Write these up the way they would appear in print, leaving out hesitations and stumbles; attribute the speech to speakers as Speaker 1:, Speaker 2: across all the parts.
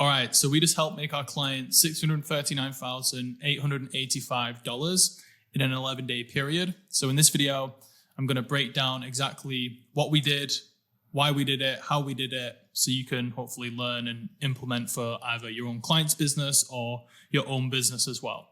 Speaker 1: All right, so we just helped make our client $639,885 in an 11-day period. So in this video, I'm going to break down exactly what we did, why we did it, how we did it, so you can hopefully learn and implement for either your own client's business or your own business as well.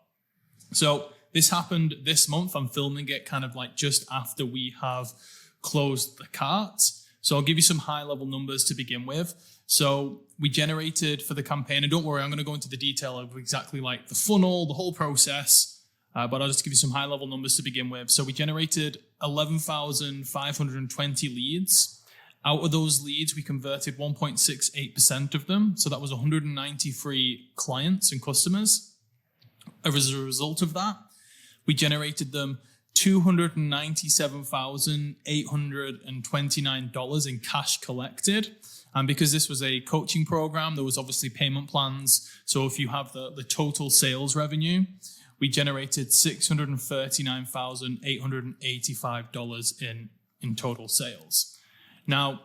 Speaker 1: So this happened this month. I'm filming it kind of like just after we have closed the cart. So I'll give you some high level numbers to begin with. So we generated for the campaign, and don't worry, I'm going to go into the detail of exactly like the funnel, the whole process, but I'll just give you some high level numbers to begin with. So we generated 11,520 leads. Out of those leads, we converted 1.68% of them. So that was 193 clients and customers. As a result of that, we generated them $297,829 in cash collected. And because this was a coaching program, there was obviously payment plans. So if you have the total sales revenue, we generated $639,885 in total sales. Now,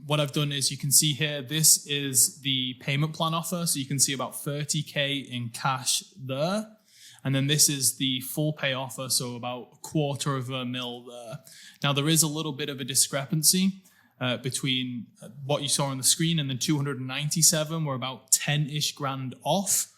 Speaker 1: what I've done is you can see here, this is the payment plan offer. So you can see about 30K in cash there. And then this is the full pay offer, so about $250,000 there. Now, there is a little bit of a discrepancy between what you saw on the screen and the 297. We're about 10-ish grand off.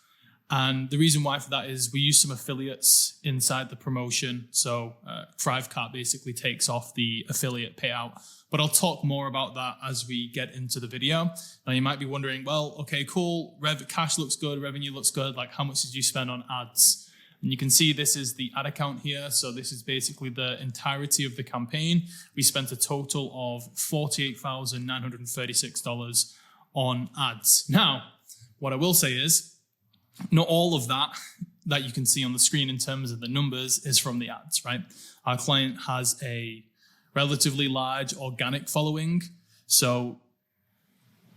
Speaker 1: And the reason why for that is we use some affiliates inside the promotion. So Thrivecart basically takes off the affiliate payout. But I'll talk more about that as we get into the video. Now, you might be wondering, well, okay, cool. Cash looks good. Revenue looks good. Like, how much did you spend on ads? And you can see this is the ad account here. So this is basically the entirety of the campaign. We spent a total of $48,936 on ads. Now, what I will say is, not all of that you can see on the screen in terms of the numbers is from the ads, right? Our client has a relatively large organic following. So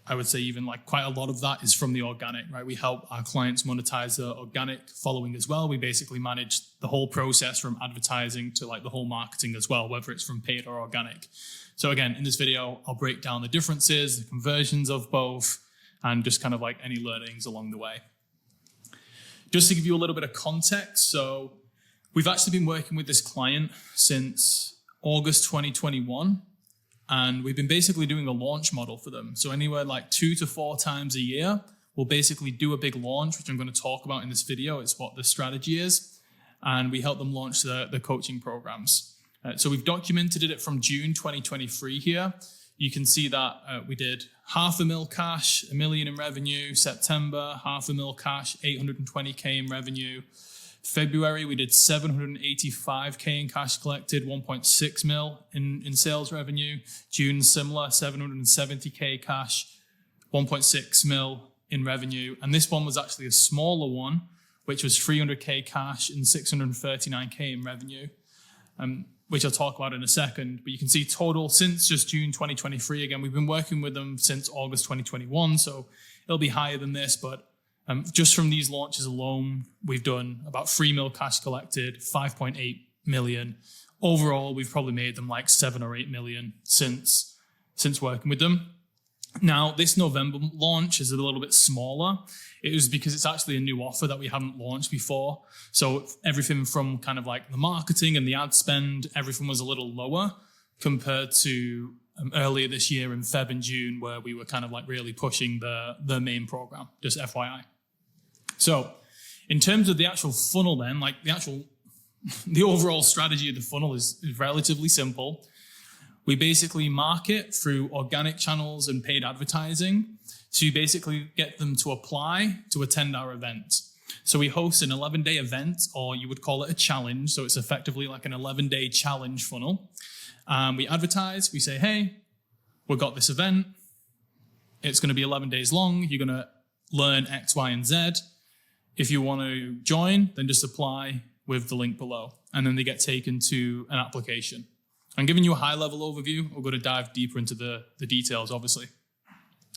Speaker 1: I would say even like quite a lot of that is from the organic, right? We help our clients monetize the organic following as well. We basically manage the whole process from advertising to like the whole marketing as well, whether it's from paid or organic. So again, in this video, I'll break down the differences, the conversions of both, and just kind of like any learnings along the way. Just to give you a little bit of context, so we've actually been working with this client since August 2021. And we've been basically doing a launch model for them. So anywhere like 2 to 4 times a year, we'll basically do a big launch, which I'm going to talk about in this video. It's what the strategy is. And we help them launch the coaching programs. So we've documented it from June 2023 here. You can see that we did $500,000 cash, $1 million in revenue. September, $500,000 cash, $820K in revenue. February, we did $785K in cash collected, $1.6 million in sales revenue. June, similar, $770K cash, $1.6 million in revenue. And this one was actually a smaller one, which was $300K cash and $639K in revenue, which I'll talk about in a second. But you can see total since just June 2023. Again, we've been working with them since August 2021, so it'll be higher than this, but just from these launches alone, we've done about $3 million cash collected, $5.8 million. Overall, we've probably made them like $7 or $8 million since working with them. Now, this November launch is a little bit smaller. It was because it's actually a new offer that we haven't launched before. So everything from kind of like the marketing and the ad spend, everything was a little lower compared to earlier this year in Feb and June, where we were kind of like really pushing the main program, just FYI. So in terms of the actual funnel then, like the overall strategy of the funnel is relatively simple. We basically market through organic channels and paid advertising to basically get them to apply to attend our event. So we host an 11-day event, or you would call it a challenge. So it's effectively like an 11-day challenge funnel. We advertise, we say, hey, we've got this event. It's going to be 11 days long. You're going to learn X, Y, and Z. If you want to join, then just apply with the link below. And then they get taken to an application. I'm giving you a high-level overview. We're going to dive deeper into the details, obviously.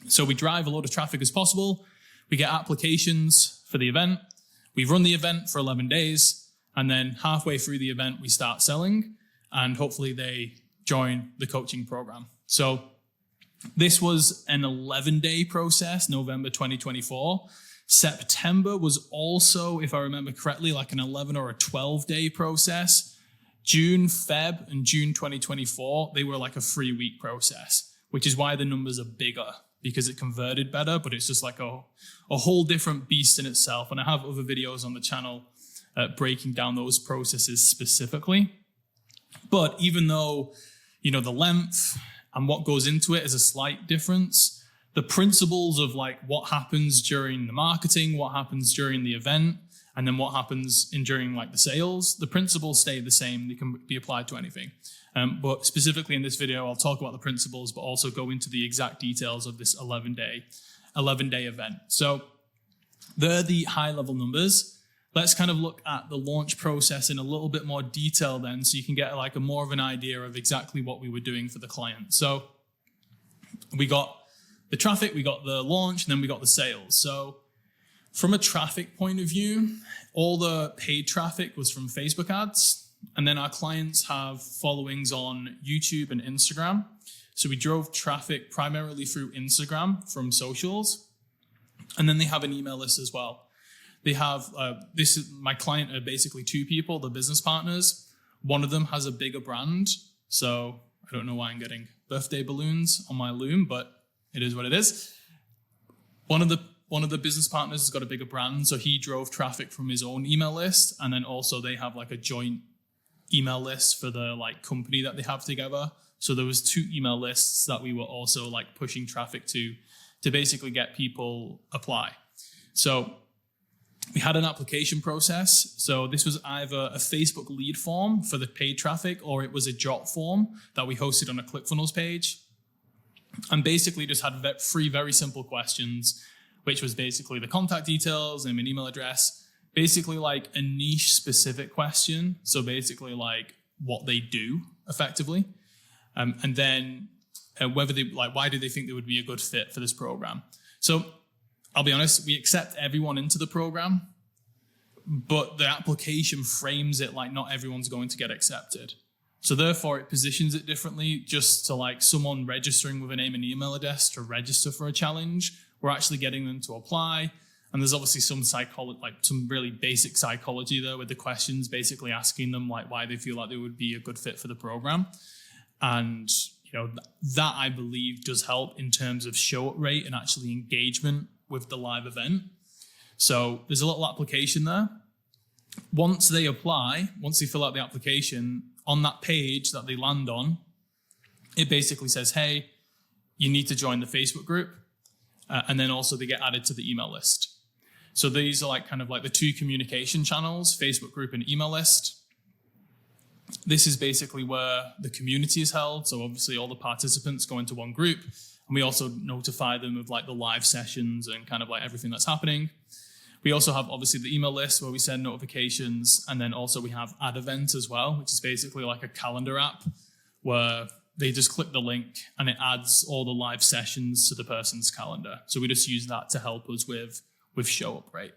Speaker 1: So we drive a lot of traffic as possible. We get applications for the event. We run the event for 11 days. And then halfway through the event, we start selling. And hopefully they join the coaching program. So This was an 11-day process, November 2024. September was also, if I remember correctly, like an 11 or a 12-day process. June, Feb, and June 2024, they were like a 3-week process, which is why the numbers are bigger, because it converted better, but it's just like a whole different beast in itself. And I have other videos on the channel breaking down those processes specifically. But even though, the length and what goes into it is a slight difference, the principles of like what happens during the marketing, what happens during the event, and then what happens during like the sales, the principles stay the same. They can be applied to anything. But specifically in this video, I'll talk about the principles, but also go into the exact details of this 11-day event. So they're the high-level numbers. Let's kind of look at the launch process in a little bit more detail then, so you can get like a more of an idea of exactly what we were doing for the client. So we got the traffic, we got the launch, and then we got the sales. So from a traffic point of view, all the paid traffic was from Facebook ads. And then our clients have followings on YouTube and Instagram. So we drove traffic primarily through Instagram from socials. And then they have an email list as well. They have, my client are basically 2 people, the business partners. One of them has a bigger brand. So I don't know why I'm getting birthday balloons on my loom, but it is what it is. One of the business partners has got a bigger brand. So he drove traffic from his own email list. And then also they have like a joint email list for the like company that they have together. So there was 2 email lists that we were also like pushing traffic to basically get people apply. So we had an application process. So this was either a Facebook lead form for the paid traffic, or it was a drop form that we hosted on a ClickFunnels page. And basically just had 3 very simple questions, which was basically the contact details and an email address, basically like a niche specific question. So basically like what they do effectively. And then whether they like, why do they think they would be a good fit for this program? So I'll be honest, we accept everyone into the program, but the application frames it like not everyone's going to get accepted. So therefore it positions it differently, just to like someone registering with a name and email address to register for a challenge. We're actually getting them to apply. And there's obviously some some really basic psychology there with the questions, basically asking them like why they feel like they would be a good fit for the program. And that I believe does help in terms of show up rate and actually engagement with the live event. So there's a little application there. Once they apply, once they fill out the application, on that page that they land on, it basically says, hey, you need to join the Facebook group. And then also they get added to the email list. So these are like kind of like the 2 communication channels, Facebook group and email list. This is basically where the community is held. So obviously all the participants go into one group, and we also notify them of like the live sessions and kind of like everything that's happening. We also have obviously the email list where we send notifications, and then also we have Add Event as well, which is basically like a calendar app where they just click the link and it adds all the live sessions to the person's calendar. So we just use that to help us with show up rate.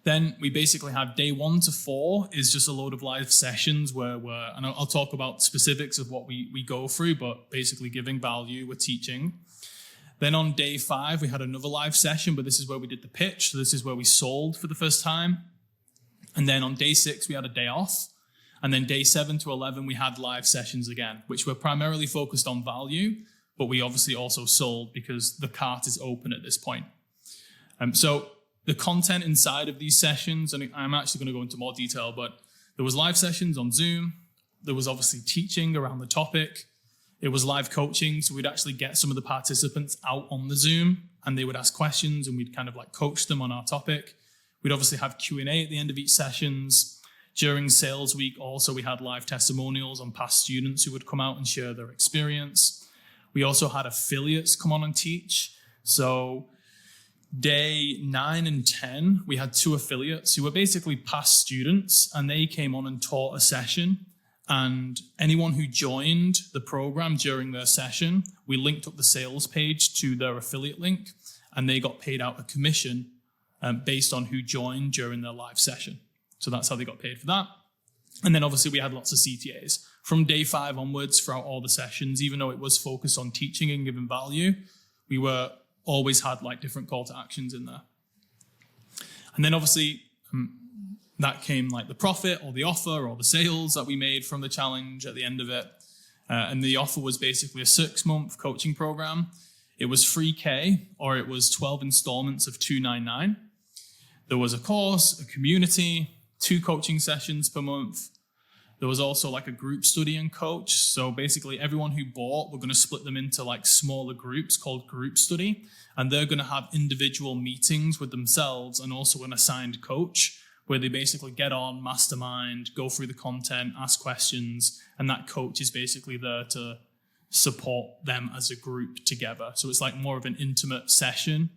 Speaker 1: Then we basically have day 1 to 4 is just a load of live sessions where and I'll talk about specifics of what we go through, but basically giving value, we're teaching. Then on day 5, we had another live session, but this is where we did the pitch. So this is where we sold for the first time. And then on day 6, we had a day off. And then day 7 to 11, we had live sessions again, which were primarily focused on value, but we obviously also sold because the cart is open at this point. So the content inside of these sessions, and I'm actually going to go into more detail, but there was live sessions on Zoom. There was obviously teaching around the topic. It was live coaching. So we'd actually get some of the participants out on the Zoom and they would ask questions and we'd kind of like coach them on our topic. We'd obviously have Q&A at the end of each sessions. During sales week, also we had live testimonials on past students who would come out and share their experience. We also had affiliates come on and teach. So day 9 and 10, we had 2 affiliates who were basically past students, and they came on and taught a session. And anyone who joined the program during their session, we linked up the sales page to their affiliate link, and they got paid out a commission based on who joined during their live session. So that's how they got paid for that. And then obviously we had lots of CTAs from day 5 onwards throughout all the sessions, even though it was focused on teaching and giving value, we were always had like different call to actions in there. And then obviously that came like the profit or the offer or the sales that we made from the challenge at the end of it. And the offer was basically a 6-month coaching program. It was $3,000 or it was 12 installments of $299. There was a course, a community, 2 coaching sessions per month. There was also like a group study and coach. So basically everyone who bought, we're going to split them into like smaller groups called group study. And they're going to have individual meetings with themselves and also an assigned coach where they basically get on, mastermind, go through the content, ask questions. And that coach is basically there to support them as a group together. So it's like more of an intimate session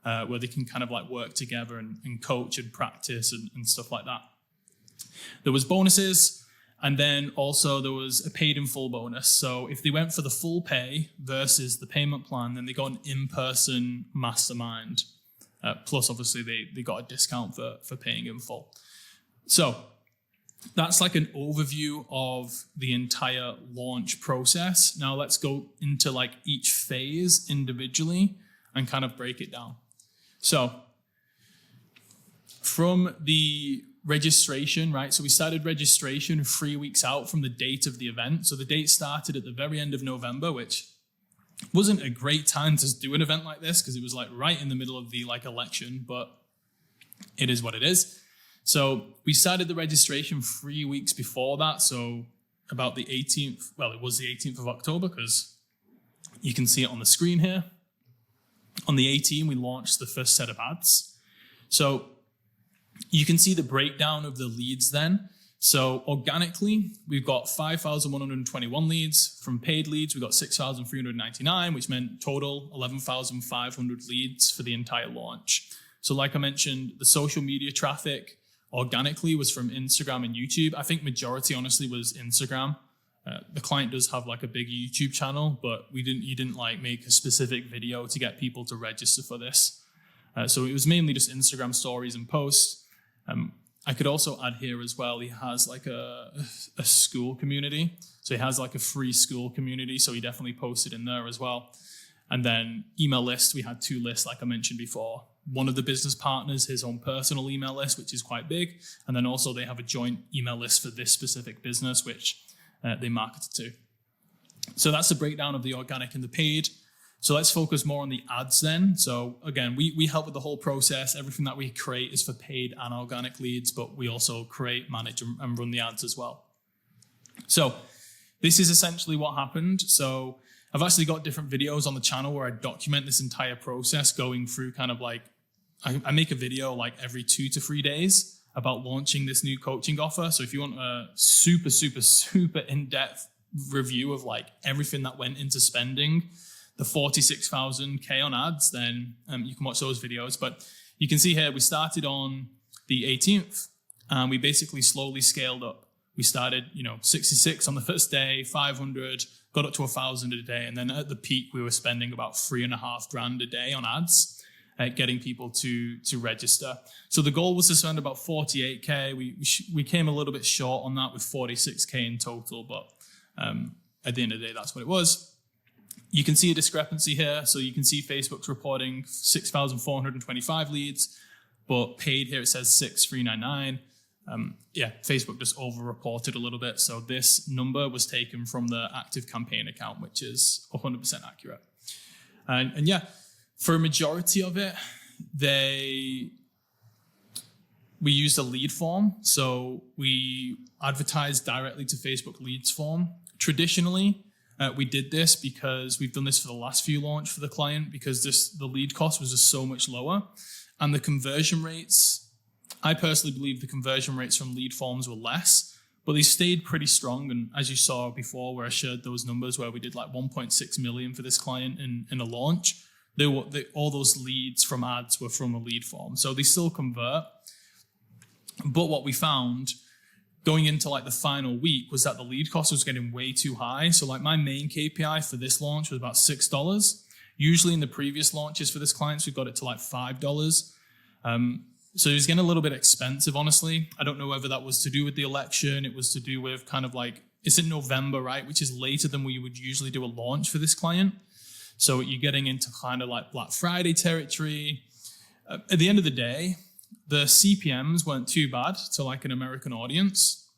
Speaker 1: where they can kind of like work together and coach and practice and stuff like that. There was bonuses. And then also there was a paid in full bonus. So if they went for the full pay versus the payment plan, then they got an in-person mastermind. Plus, obviously, they got a discount for paying in full. So that's like an overview of the entire launch process. Now let's go into like each phase individually and kind of break it down. So from the registration, right? So we started registration 3 weeks out from the date of the event. So the date started at the very end of November, which wasn't a great time to do an event like this because it was like right in the middle of the like election, but it is what it is. So we started the registration 3 weeks before that. So about the 18th, well, it was the 18th of October because you can see it on the screen here. On the 18th, we launched the first set of ads. So you can see the breakdown of the leads then. So organically, we've got 5,121 leads. From paid leads, we got 6,399, which meant total 11,500 leads for the entire launch. So like I mentioned, the social media traffic organically was from Instagram and YouTube. I think majority, honestly, was Instagram. The client does have like a big YouTube channel, but you didn't like make a specific video to get people to register for this. So it was mainly just Instagram stories and posts. I could also add here as well, he has like a school community. So he has like a free school community. So he definitely posted in there as well. And then email list, we had 2 lists, like I mentioned before. One of the business partners, his own personal email list, which is quite big. And then also they have a joint email list for this specific business, which they marketed to. So that's the breakdown of the organic and the paid. So let's focus more on the ads then. So again, we help with the whole process. Everything that we create is for paid and organic leads, but we also create, manage, and run the ads as well. So this is essentially what happened. So I've actually got different videos on the channel where I document this entire process going through kind of like, I make a video like every 2 to 3 days about launching this new coaching offer. So if you want a super, super, super in-depth review of like everything that went into spending the 46,000K on ads, then you can watch those videos. But you can see here, we started on the 18th and we basically slowly scaled up. We started, 66 on the first day, 500, got up to 1,000 a day. And then at the peak, we were spending about $3,500 a day on ads, getting people to register. So the goal was to spend about 48K. We came a little bit short on that with 46K in total, but at the end of the day, that's what it was. You can see a discrepancy here. So you can see Facebook's reporting 6,425 leads, but paid here it says 6,399. Facebook just over-reported a little bit. So this number was taken from the active campaign account, which is 100% accurate. And for a majority of it, we used a lead form. So we advertised directly to Facebook leads form. Traditionally, we did this because we've done this for the last few launch for the client because the lead cost was just so much lower. And the conversion rates, I personally believe the conversion rates from lead forms were less, but they stayed pretty strong. And as you saw before, where I shared those numbers where we did like 1.6 million for this client in a launch, all those leads from ads were from a lead form. So they still convert. But what we found going into like the final week was that the lead cost was getting way too high. So like my main KPI for this launch was about $6. Usually in the previous launches for this client, we got it to like $5. So it was getting a little bit expensive, honestly. I don't know whether that was to do with the election. It was to do with kind of like it's in November, right? Which is later than we would usually do a launch for this client. So you're getting into kind of like Black Friday territory. At the end of the day, the CPMs weren't too bad to like an American audience,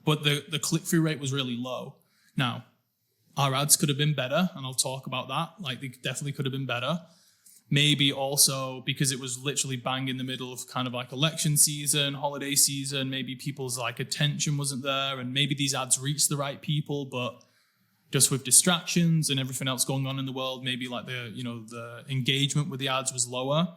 Speaker 1: but the click-through rate was really low. Now, our ads could have been better, and I'll talk about that. Like, they definitely could have been better. Maybe also because it was literally bang in the middle of kind of like election season, holiday season, maybe people's like attention wasn't there, and maybe these ads reached the right people, but just with distractions and everything else going on in the world, maybe like the engagement with the ads was lower.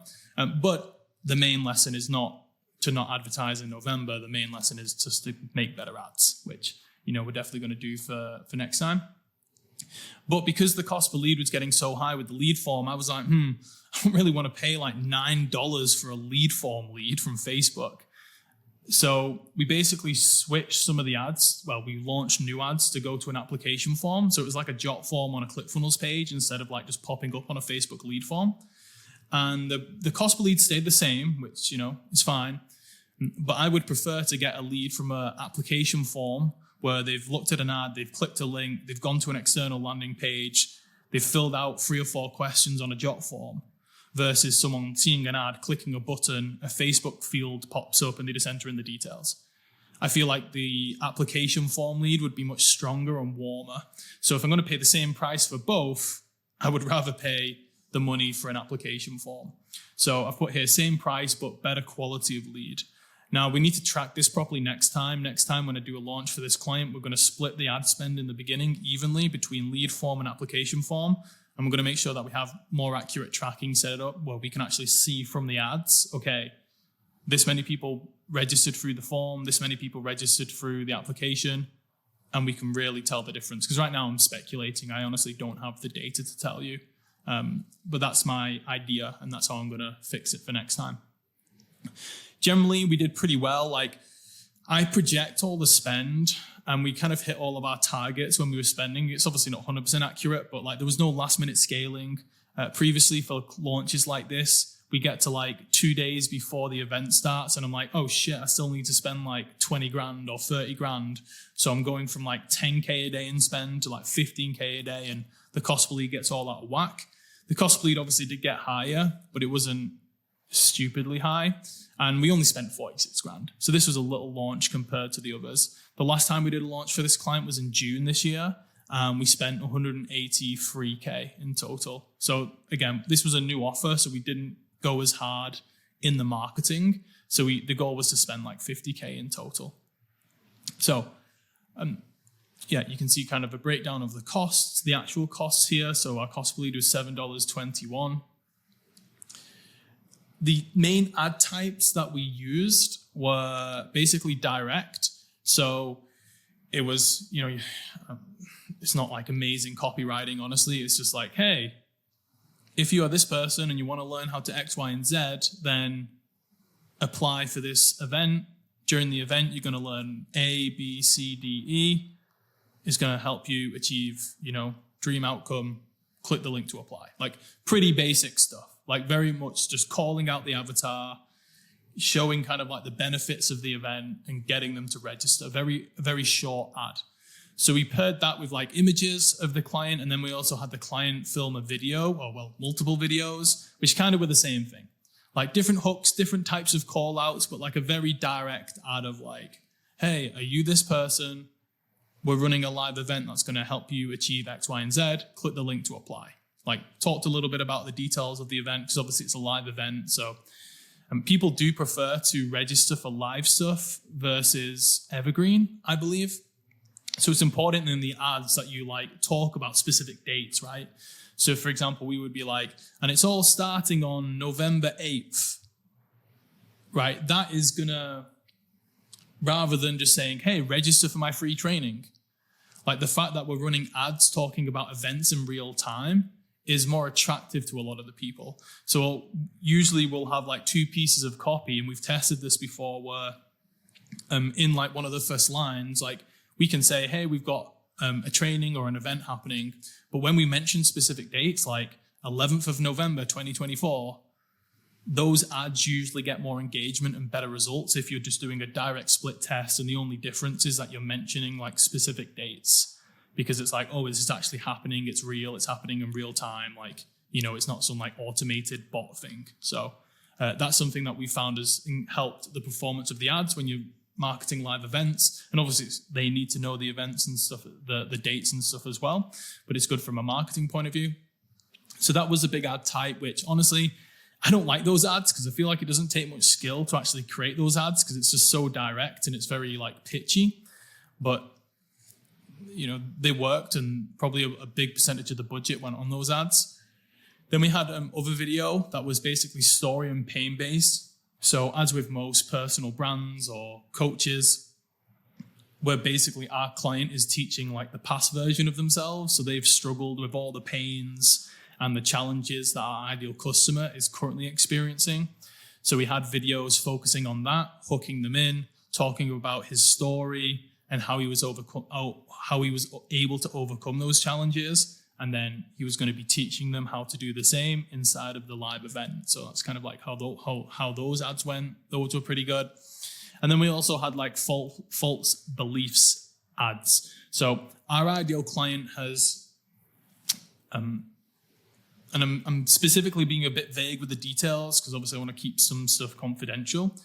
Speaker 1: But the main lesson is not to not advertise in November. The main lesson is just to make better ads, which, we're definitely going to do for next time. But because the cost per lead was getting so high with the lead form, I was like, I don't really want to pay like $9 for a lead form lead from Facebook. So we basically switched some of the ads. Well, we launched new ads to go to an application form. So it was like a jot form on a ClickFunnels page instead of like just popping up on a Facebook lead form. And the cost per lead stayed the same, which, is fine. But I would prefer to get a lead from an application form where they've looked at an ad, they've clicked a link, they've gone to an external landing page, they've filled out 3 or 4 questions on a jot form, versus someone seeing an ad, clicking a button, a Facebook field pops up, and they just enter in the details. I feel like the application form lead would be much stronger and warmer. So if I'm going to pay the same price for both, I would rather pay the money for an application form. So I've put here same price, but better quality of lead. Now, we need to track this properly next time. Next time when I do a launch for this client, we're going to split the ad spend in the beginning evenly between lead form and application form. And we're going to make sure that we have more accurate tracking set up where we can actually see from the ads, okay, this many people registered through the form, this many people registered through the application, and we can really tell the difference. Because right now I'm speculating. I honestly don't have the data to tell you. But that's my idea, and that's how I'm going to fix it for next time. Generally, we did pretty well. Like, I project all the spend, and we kind of hit all of our targets when we were spending. It's obviously not 100% accurate, but like there was no last minute scaling. Previously for launches like this, we get to like 2 days before the event starts, and I'm like, oh shit, I still need to spend like 20 grand or 30 grand. So I'm going from like 10K a day in spend to like 15K a day, and the cost per lead gets all out of whack. The cost per lead obviously did get higher, but it wasn't stupidly high. And we only spent 46 grand. So this was a little launch compared to the others. The last time we did a launch for this client was in June this year. We spent 183K in total. So again, this was a new offer, so we didn't go as hard in the marketing. So the goal was to spend like 50K in total. So you can see kind of a breakdown of the costs, the actual costs here. So our cost per lead was $7.21. The main ad types that we used were basically direct. So it was, it's not like amazing copywriting, honestly. It's just like, hey, if you are this person and you want to learn how to X, Y, and Z, then apply for this event. During the event, you're going to learn A, B, C, D, E. Is going to help you achieve, dream outcome. Click the link to apply. Like pretty basic stuff. Like very much just calling out the avatar, showing kind of like the benefits of the event and getting them to register. Very, very short ad. So we paired that with like images of the client, and then we also had the client film a video, multiple videos, which kind of were the same thing. Like different hooks, different types of call outs, but like a very direct ad of like, hey, are you this person? We're running a live event that's going to help you achieve X, Y, and Z. Click the link to apply. Like talked a little bit about the details of the event because obviously it's a live event. So people do prefer to register for live stuff versus evergreen, I believe. So it's important in the ads that you like talk about specific dates, right? So for example, we would be like, and it's all starting on November 8th, right? That is gonna, rather than just saying, hey, register for my free training. Like the fact that we're running ads talking about events in real time is more attractive to a lot of the people. So usually we'll have like 2 pieces of copy, and we've tested this before where in like one of the first lines, like we can say, hey, we've got a training or an event happening. But when we mention specific dates, like 11th of November, 2024, those ads usually get more engagement and better results if you're just doing a direct split test, and the only difference is that you're mentioning like specific dates, because it's like, oh, this is actually happening, it's real, it's happening in real time, like, you know, it's not some like automated bot thing. So that's something that we found has helped the performance of the ads when you're marketing live events. And obviously they need to know the events and stuff, the dates and stuff as well, but it's good from a marketing point of view. So that was a big ad type, which honestly, I don't like those ads because I feel like it doesn't take much skill to actually create those ads because it's just so direct and it's very like pitchy. But, you know, they worked, and probably a big percentage of the budget went on those ads. Then we had other video that was basically story and pain based. So as with most personal brands or coaches, where basically our client is teaching like the past version of themselves. So they've struggled with all the pains and the challenges that our ideal customer is currently experiencing. So we had videos focusing on that, hooking them in, talking about his story and how he was able to overcome those challenges. And then he was going to be teaching them how to do the same inside of the live event. So that's kind of like how those ads went. Those were pretty good. And then we also had like false beliefs ads. So our ideal client has, and I'm specifically being a bit vague with the details because obviously I want to keep some stuff confidential.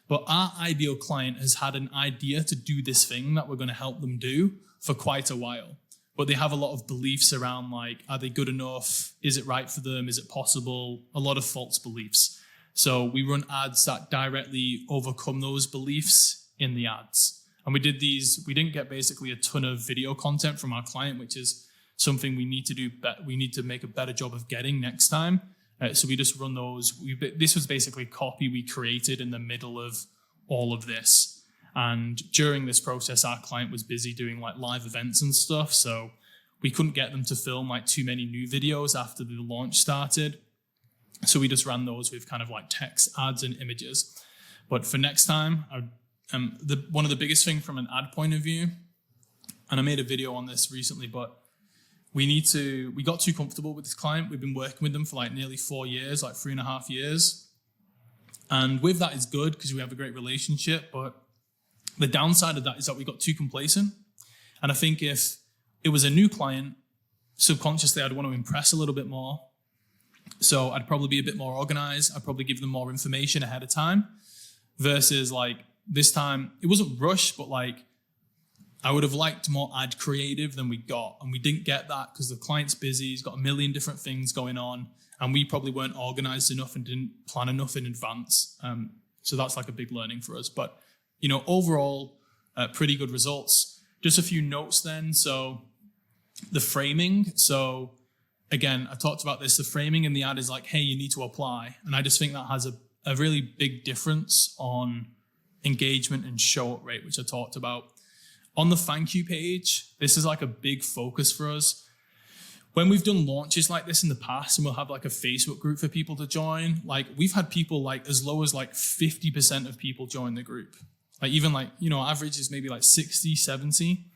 Speaker 1: But our ideal client has had an idea to do this thing that we're going to help them do for quite a while. But they have a lot of beliefs around like, are they good enough? Is it right for them? Is it possible? A lot of false beliefs. So we run ads that directly overcome those beliefs in the ads. And we didn't get basically a ton of video content from our client, which is something we need to do. We need to make a better job of getting next time. So we just run those. This was basically copy we created in the middle of all of this. And during this process, our client was busy doing like live events and stuff. So we couldn't get them to film like too many new videos after the launch started. So we just ran those with kind of like text ads and images. But for next time, one of the biggest thing from an ad point of view, and I made a video on this recently, but we got too comfortable with this client. We've been working with them for like nearly 4 years, like 3.5 years. And with that is good because we have a great relationship. But the downside of that is that we got too complacent. And I think if it was a new client, subconsciously I'd want to impress a little bit more. So I'd probably be a bit more organized. I'd probably give them more information ahead of time versus like this time, it wasn't rushed, but like I would have liked more ad creative than we got. And we didn't get that because the client's busy. He's got a million different things going on. And we probably weren't organized enough and didn't plan enough in advance. So that's like a big learning for us. But, you know, overall, pretty good results. Just a few notes then. So the framing. So again, I talked about this. The framing in the ad is like, hey, you need to apply. And I just think that has a really big difference on engagement and show up rate, which I talked about. On the thank you page, this is like a big focus for us. When we've done launches like this in the past and we'll have like a Facebook group for people to join, like we've had people like as low as like 50% of people join the group. Like even like, you know, average is maybe like 60, 70.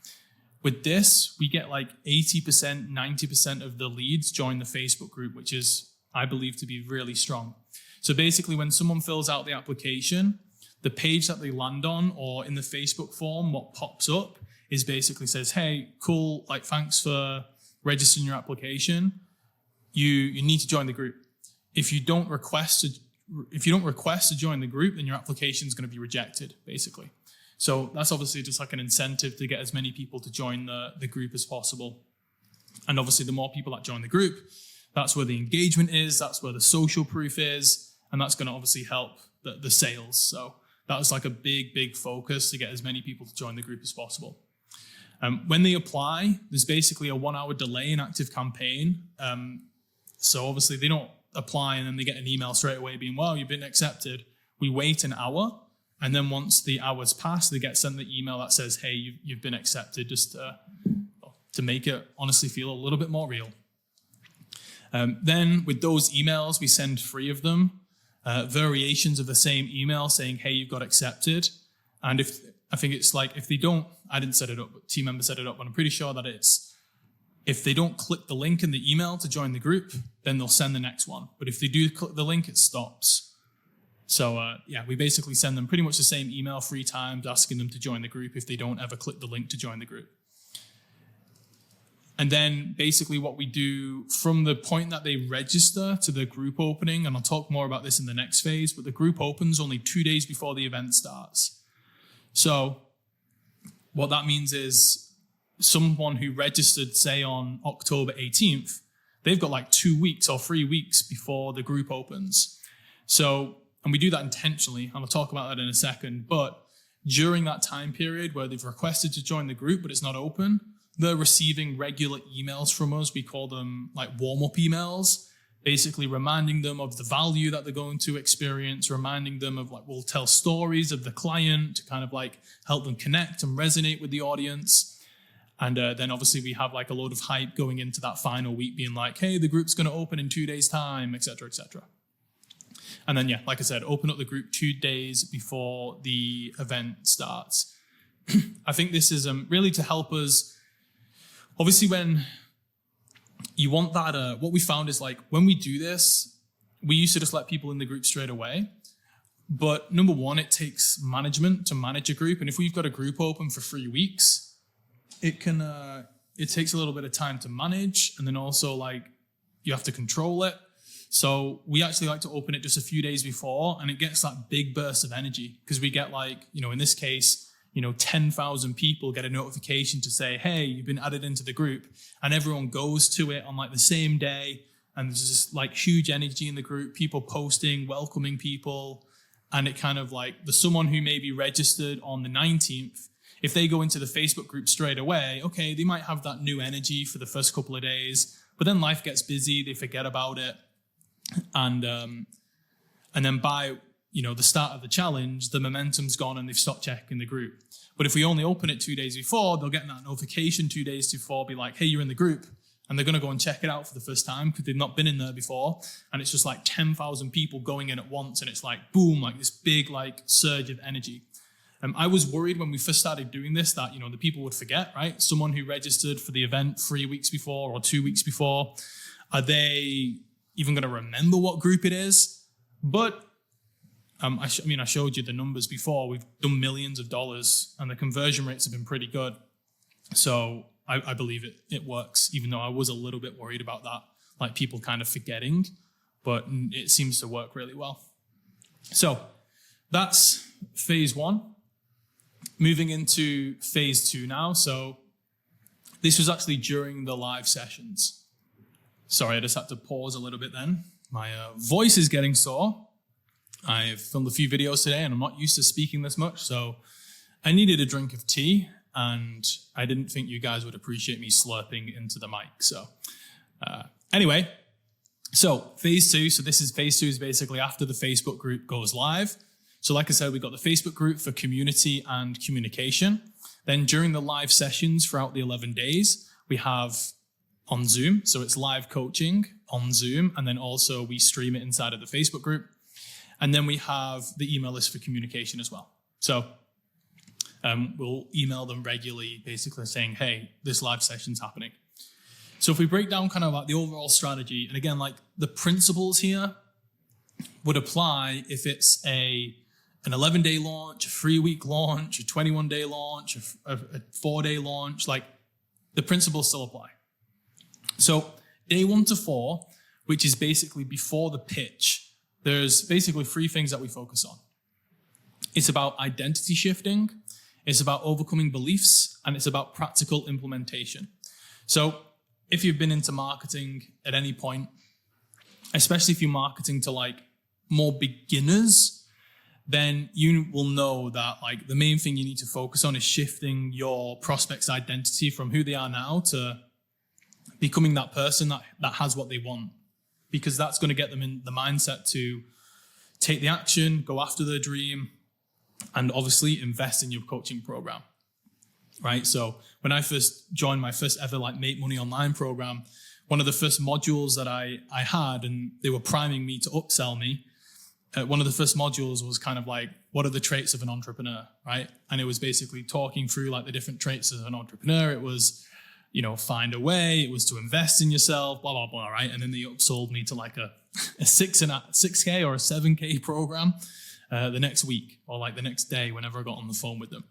Speaker 1: With this, we get like 80%, 90% of the leads join the Facebook group, which is, I believe, to be really strong. So basically when someone fills out the application, the page that they land on or in the Facebook form, what pops up is basically says, hey, cool, like thanks for registering your application. You need to join the group. If you don't request to join the group, then your application is going to be rejected, basically. So that's obviously just like an incentive to get as many people to join the group as possible. And obviously the more people that join the group, that's where the engagement is, that's where the social proof is, and that's going to obviously help the sales. So that was like a big focus to get as many people to join the group as possible. When they apply, there's basically a 1 hour delay in ActiveCampaign. So obviously they don't apply and then they get an email straight away being, wow, you've been accepted. We wait an hour. And then once the hours pass, they get sent the email that says, hey, you've been accepted, just to make it honestly feel a little bit more real. Then with those emails, we send 3 of them. Variations of the same email saying, hey, you've got accepted. And I think it's like, if they don't, I didn't set it up, but team members set it up, but I'm pretty sure that if they don't click the link in the email to join the group, then they'll send the next one. But if they do click the link, it stops. So yeah, we basically send them pretty much the same email 3 times asking them to join the group if they don't ever click the link to join the group. And then basically what we do from the point that they register to the group opening, and I'll talk more about this in the next phase, but the group opens only 2 days before the event starts. So what that means is someone who registered, say, on October 18th, they've got like 2 weeks or 3 weeks before the group opens. So, and we do that intentionally, and I'll talk about that in a second, but during that time period where they've requested to join the group, but it's not open, they're receiving regular emails from us. We call them like warm-up emails, basically reminding them of the value that they're going to experience, reminding them of like, we'll tell stories of the client to kind of like help them connect and resonate with the audience. And then obviously we have like a load of hype going into that final week being like, hey, the group's going to open in 2 days time, et cetera, et cetera. And then, yeah, like I said, open up the group 2 days before the event starts. I think this is really to help us. Obviously, when you want that, what we found is like when we do this, we used to just let people in the group straight away. But number one, it takes management to manage a group. And if we've got a group open for 3 weeks, it takes a little bit of time to manage. And then also like you have to control it. So we actually like to open it just a few days before, and it gets that big burst of energy because we get like, in this case, 10,000 people get a notification to say, hey, you've been added into the group, and everyone goes to it on like the same day. And there's just like huge energy in the group, people posting, welcoming people. And it kind of like the someone who may be registered on the 19th, if they go into the Facebook group straight away, okay, they might have that new energy for the first couple of days, but then life gets busy, they forget about it. And then by the start of the challenge, the momentum's gone and they've stopped checking the group. But if we only open it 2 days before, they'll get that notification 2 days before, be like, hey, you're in the group. And they're going to go and check it out for the first time because they've not been in there before. And it's just like 10,000 people going in at once. And it's like, boom, like this big like surge of energy. I was worried when we first started doing this that, the people would forget, right? Someone who registered for the event 3 weeks before or 2 weeks before, are they even going to remember what group it is? But I showed you the numbers before. We've done millions of dollars and the conversion rates have been pretty good. So I believe it works, even though I was a little bit worried about that, like people kind of forgetting, but it seems to work really well. So that's phase 1. Moving into phase 2 now. So this was actually during the live sessions. Sorry, I just had to pause a little bit then. My voice is getting sore. I've filmed a few videos today and I'm not used to speaking this much, so I needed a drink of tea and I didn't think you guys would appreciate me slurping into the mic. So anyway, so phase 2. So this is phase 2 is basically after the Facebook group goes live. So like I said, we've got the Facebook group for community and communication. Then during the live sessions throughout the 11 days, we have on Zoom. So it's live coaching on Zoom. And then also we stream it inside of the Facebook group. And then we have the email list for communication as well. So we'll email them regularly, basically saying, hey, this live session's happening. So if we break down kind of like the overall strategy, and again, like the principles here would apply if it's an 11-day launch, a 3-week launch, a 21-day launch, a 4-day launch, like the principles still apply. So day 1 to 4, which is basically before the pitch, there's basically 3 things that we focus on. It's about identity shifting, it's about overcoming beliefs, and it's about practical implementation. So if you've been into marketing at any point, especially if you're marketing to like more beginners, then you will know that like the main thing you need to focus on is shifting your prospect's identity from who they are now to becoming that person that has what they want. Because that's going to get them in the mindset to take the action, go after their dream, and obviously invest in your coaching program, right? So when I first joined my first ever like Make Money Online program, one of the first modules that I had, and they were priming me to upsell me, one of the first modules was kind of like, what are the traits of an entrepreneur, right? And it was basically talking through like the different traits of an entrepreneur. It was, find a way. It was to invest in yourself, blah, blah, blah, right? And then they upsold me to like a a 6K or a 7K program the next week or like the next day whenever I got on the phone with them.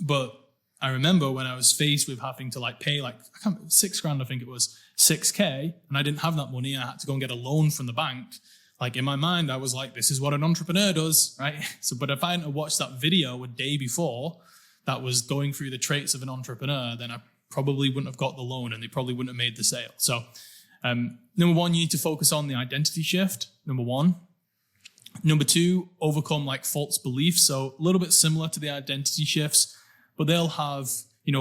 Speaker 1: But I remember when I was faced with having to like pay like $6,000, I think it was 6K, and I didn't have that money and I had to go and get a loan from the bank. Like in my mind, I was like, this is what an entrepreneur does, right? So, but if I hadn't watched that video a day before that was going through the traits of an entrepreneur, then I probably wouldn't have got the loan and they probably wouldn't have made the sale. So number one, you need to focus on the identity shift, number one. Number two, overcome like false beliefs. So a little bit similar to the identity shifts, but they'll have,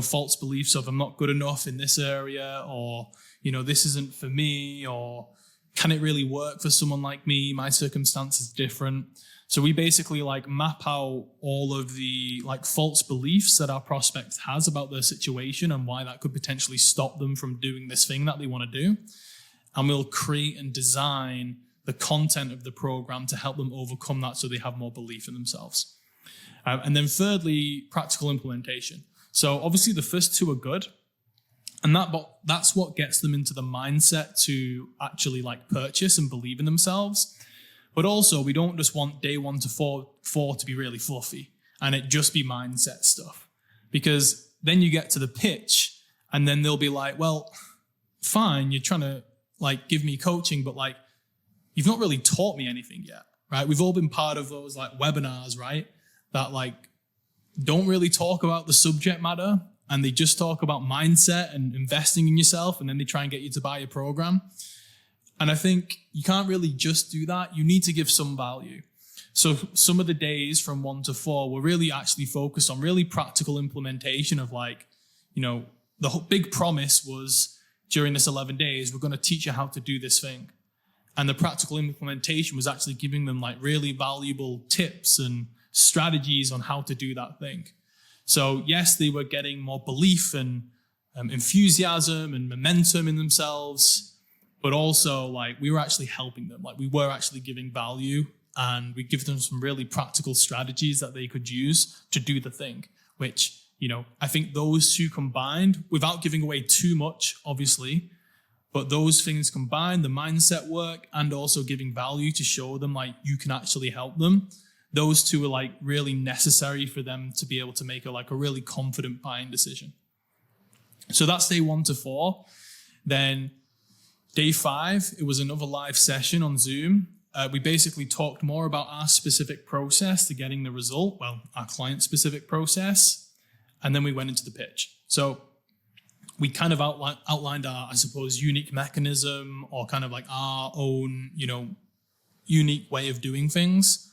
Speaker 1: false beliefs of I'm not good enough in this area, or, this isn't for me, or can it really work for someone like me? My circumstance is different. So we basically like map out all of the like false beliefs that our prospect has about their situation and why that could potentially stop them from doing this thing that they want to do. And we'll create and design the content of the program to help them overcome that so they have more belief in themselves. And then thirdly, practical implementation. So obviously the first two are good. And that's what gets them into the mindset to actually like purchase and believe in themselves. But also we don't just want day 1 to 4 to be really fluffy and it just be mindset stuff. Because then you get to the pitch and then they'll be like, well, fine, you're trying to like give me coaching, but like you've not really taught me anything yet, right? We've all been part of those like webinars, right? That like don't really talk about the subject matter and they just talk about mindset and investing in yourself, and then they try and get you to buy a program. And I think you can't really just do that. You need to give some value. So some of the days from 1 to 4 were really actually focused on really practical implementation of like, the whole big promise was during this 11 days, we're going to teach you how to do this thing. And the practical implementation was actually giving them like really valuable tips and strategies on how to do that thing. So yes, they were getting more belief and enthusiasm and momentum in themselves, but also like we were actually helping them. Like we were actually giving value, and we give them some really practical strategies that they could use to do the thing, which, I think those two combined, without giving away too much, obviously, but those things combined, the mindset work and also giving value to show them like you can actually help them, those two are like really necessary for them to be able to make a really confident buying decision. So that's day 1 to 4. Then day 5, it was another live session on Zoom. We basically talked more about our specific process to getting the result, our client-specific process, and then we went into the pitch. So we kind of outlined our, I suppose, unique mechanism or kind of like our own, unique way of doing things.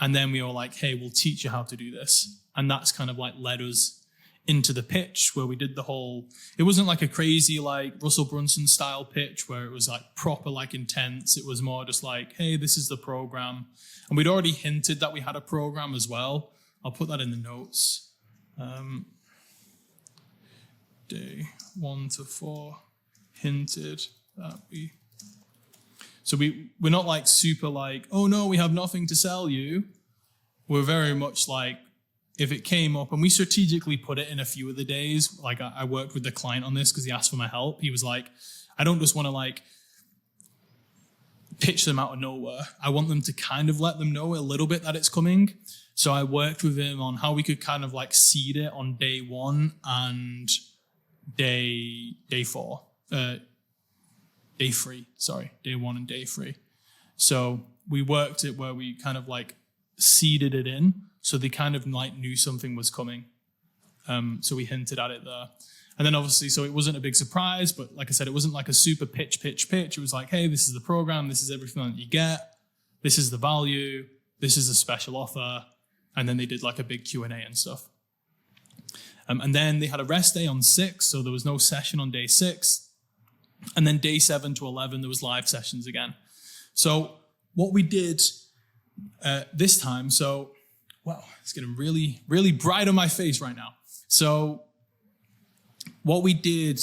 Speaker 1: And then we were like, hey, we'll teach you how to do this. And that's kind of like led us into the pitch where we did it wasn't like a crazy like Russell Brunson style pitch where it was like proper like intense. It was more just like, hey, this is the program. And we'd already hinted that we had a program as well. I'll put that in the notes. Day 1 to 4 hinted that so we're not like super like, oh no, we have nothing to sell you. We're very much like, if it came up, and we strategically put it in a few of the days. Like I worked with the client on this because he asked for my help. He was like, I don't just want to like pitch them out of nowhere. I want them to kind of let them know a little bit that it's coming. So I worked with him on how we could kind of like seed it on day 1 and day 4. Day 3, day 1 and day 3. So we worked it where we kind of like seeded it in, so they kind of like knew something was coming. So we hinted at it there. And then obviously, so it wasn't a big surprise, but like I said, it wasn't like a super pitch. It was like, hey, this is the program, this is everything that you get, this is the value, this is a special offer. And then they did like a big Q&A and stuff. And then they had a rest day on 6, so there was no session on day 6. And then day 7 to 11, there was live sessions again. So what we did this time, it's getting really, really bright on my face right now. So what we did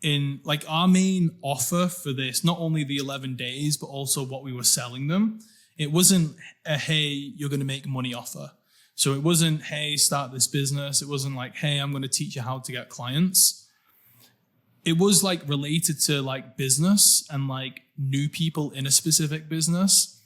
Speaker 1: in like our main offer for this, not only the 11 days, but also what we were selling them, it wasn't a, hey, you're going to make money offer. So it wasn't, hey, start this business. It wasn't like, hey, I'm going to teach you how to get clients. it was like related to like business and like new people in a specific business,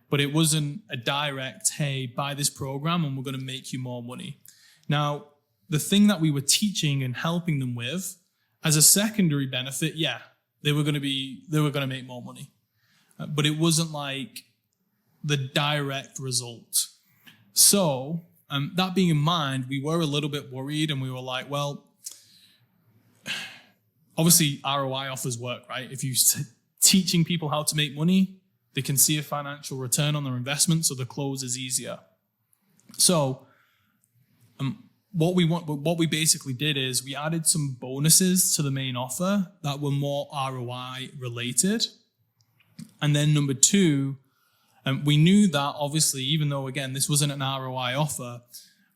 Speaker 1: but it wasn't a direct, hey, buy this program and we're going to make you more money. Now, the thing that we were teaching and helping them with as a secondary benefit, yeah, they were going to make more money. But it wasn't like the direct result. So that being in mind, we were a little bit worried and we were like, well, obviously ROI offers work, right? If you're teaching people how to make money, they can see a financial return on their investment, so the close is easier. So what we basically did is we added some bonuses to the main offer that were more ROI related. And then number two, we knew that obviously, even though again, this wasn't an ROI offer,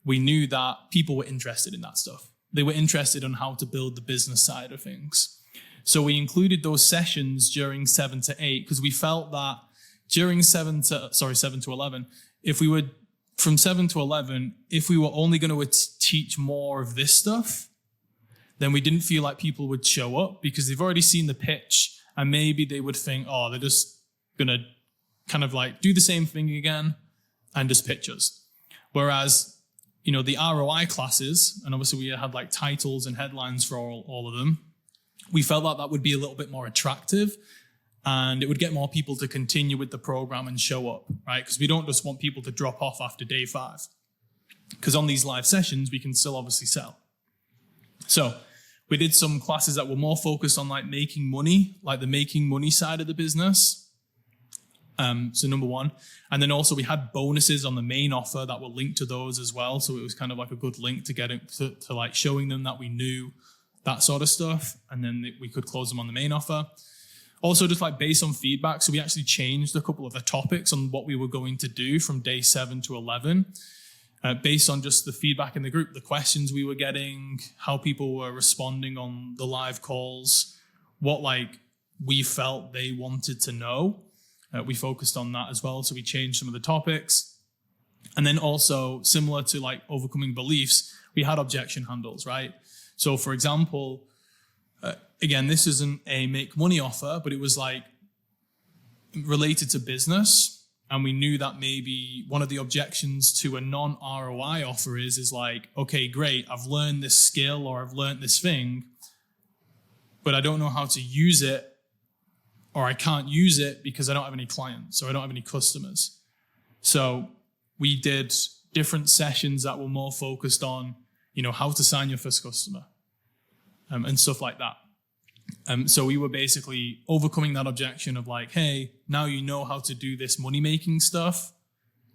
Speaker 1: we knew that people were interested in that stuff. They were interested in how to build the business side of things. So we included those sessions during 7 to 8 because we felt that during 7 to 11, if we would, from 7 to 11, if we were only going to teach more of this stuff, then we didn't feel like people would show up because they've already seen the pitch and maybe they would think, oh, they're just going to kind of like do the same thing again and just pitch us. Whereas, you know, the ROI classes, and obviously we had like titles and headlines for all of them, we felt like that would be a little bit more attractive and it would get more people to continue with the program and show up, right? Because we don't just want people to drop off after day 5. Because on these live sessions, we can still obviously sell. So we did some classes that were more focused on like making money, like the making money side of the business. So number one. And then also we had bonuses on the main offer that were linked to those as well. So it was kind of like a good link to get it to like showing them that we knew that sort of stuff. And then we could close them on the main offer. Also just like based on feedback. So we actually changed a couple of the topics on what we were going to do from day 7 to 11. Based on just the feedback in the group, the questions we were getting, how people were responding on the live calls, what like we felt they wanted to know. We focused on that as well. So we changed some of the topics. And then also similar to like overcoming beliefs, we had objection handles, right? So for example, again, this isn't a make money offer, but it was like related to business. And we knew that maybe one of the objections to a non-ROI offer is like, okay, great, I've learned this skill or I've learned this thing, but I don't know how to use it, or I can't use it because I don't have any clients or I don't have any customers. So we did different sessions that were more focused on, you know, how to sign your first customer and stuff like that. So we were basically overcoming that objection of like, hey, now you know how to do this money-making stuff.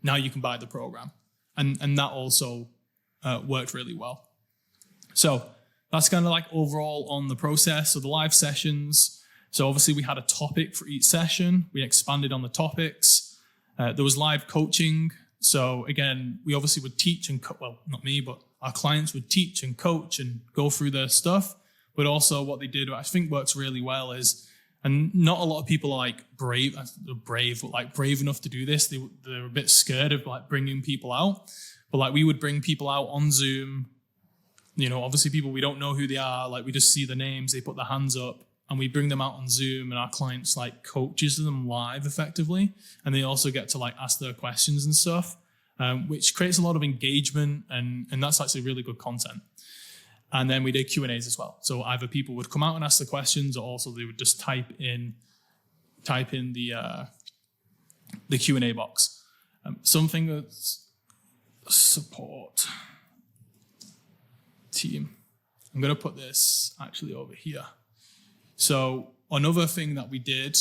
Speaker 1: Now you can buy the program. And that also worked really well. So that's kind of like overall on the process. So the live sessions. So obviously we had a topic for each session. We expanded on the topics. There was live coaching. So again, we obviously would teach and, well, not me, but our clients would teach and coach and go through their stuff. But also what they did, what I think works really well is, and not a lot of people are like brave enough to do this. They're a bit scared of like bringing people out. But like we would bring people out on Zoom, you know, obviously people we don't know who they are. Like we just see the names, they put their hands up and we bring them out on Zoom and our clients like coaches them live effectively. And they also get to like ask their questions and stuff, which creates a lot of engagement and that's actually really good content. And then we did Q&As as well. So either people would come out and ask the questions, or also they would just type in the Q&A box. Something that's support team. I'm going to put this actually over here. So another thing that we did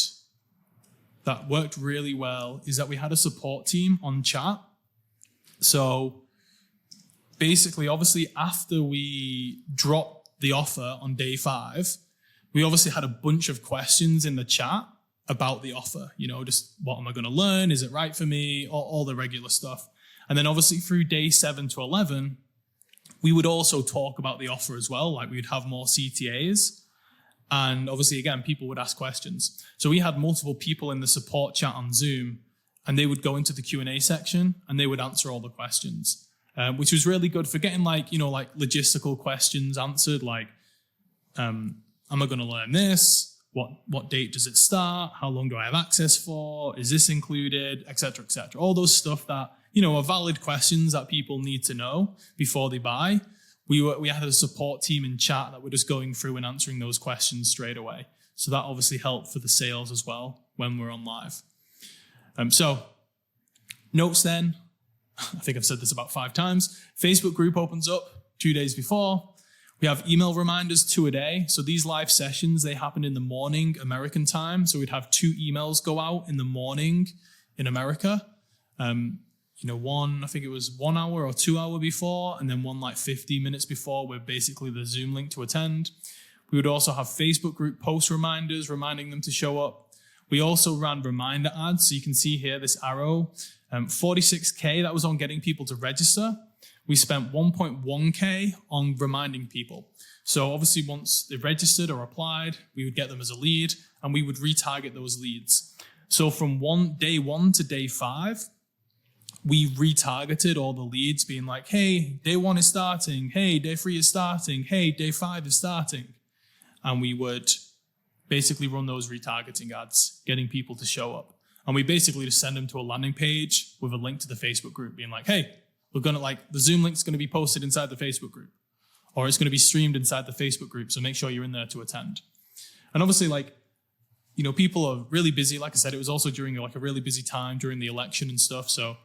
Speaker 1: that worked really well is that we had a support team on chat. So basically, obviously, after we dropped the offer on day 5, we obviously had a bunch of questions in the chat about the offer. You know, just what am I going to learn? Is it right for me? All the regular stuff. And then obviously through day 7 to 11, we would also talk about the offer as well. Like we'd have more CTAs. And obviously, again, people would ask questions. So we had multiple people in the support chat on Zoom, and they would go into the Q&A section and they would answer all the questions. Which was really good for getting like, you know, like logistical questions answered, like, am I going to learn this? What date does it start? How long do I have access for? Is this included? Et cetera, et cetera. All those stuff that, are valid questions that people need to know before they buy. We had a support team in chat that were just going through and answering those questions straight away. So that obviously helped for the sales as well when we're on live. So notes then, I think I've said this about 5 times. Facebook group opens up 2 days before. We have email reminders 2 a day. So these live sessions, they happen in the morning American time. So we'd have 2 emails go out in the morning in America. One, I think it was 1 hour or 2 hour before, and then one like 15 minutes before with basically the Zoom link to attend. We would also have Facebook group post reminders, reminding them to show up. We also ran reminder ads. So you can see here this arrow, 46K, that was on getting people to register. We spent 1.1K on reminding people. So obviously once they registered or applied, we would get them as a lead and we would retarget those leads. So from day one to day 5, we retargeted all the leads being like, hey, day 1 is starting. Hey, day 3 is starting. Hey, day 5 is starting. And we would basically run those retargeting ads, getting people to show up. And we basically just send them to a landing page with a link to the Facebook group being like, hey, we're going to the Zoom link's going to be posted inside the Facebook group, or it's going to be streamed inside the Facebook group. So make sure you're in there to attend. And obviously people are really busy. Like I said, it was also during a really busy time during the election and stuff. So